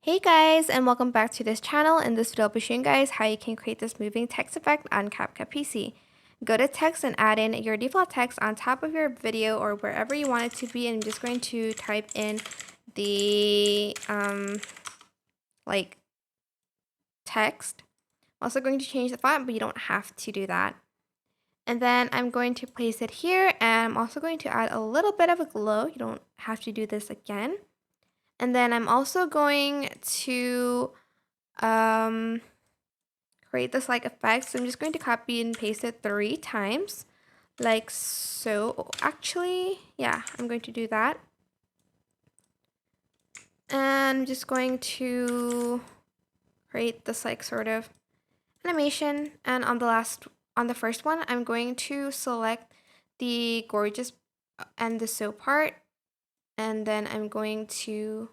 Hey guys, and welcome back to this channel. In this video, I'll be showing you guys how you can create this moving text effect on CapCut PC. Go to text and add in your default text on top of your video or wherever you want it to be. And I'm just going to type in the text. I'm also going to change the font, but you don't have to do that. And then I'm going to place it here, and I'm also going to add a little bit of a glow. You don't have to do this again. And then I'm also going to create this effect. So I'm just going to copy and paste it 3 times, like so. Actually, yeah, I'm going to do that. And I'm just going to create this sort of animation. And on the first one, I'm going to select the gorgeous and the so part. And then I'm going to,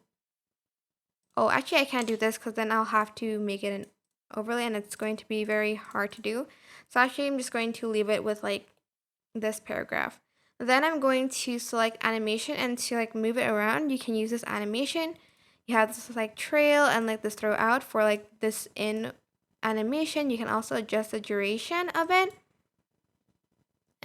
oh, actually I can't do this because then I'll have to make it an overlay and it's going to be very hard to do. So actually I'm just going to leave it with this paragraph. Then I'm going to select animation, and to move it around, you can use this animation. You have this trail and this throw out for this in animation. You can also adjust the duration of it.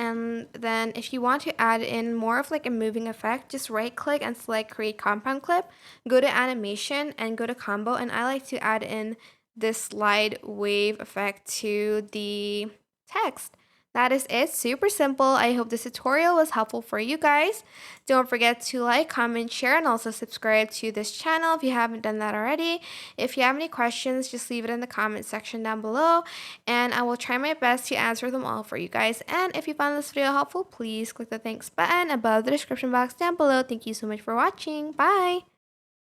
And then if you want to add in more of a moving effect, just right click and select create compound clip, go to animation and go to combo, and I like to add in this slide wave effect to the text. That is it. Super simple. I hope this tutorial was helpful for you guys. Don't forget to like, comment, share, and also subscribe to this channel if you haven't done that already. If you have any questions, just leave it in the comment section down below, and I will try my best to answer them all for you guys. And if you found this video helpful, please click the thanks button above the description box down below. Thank you so much for watching. Bye!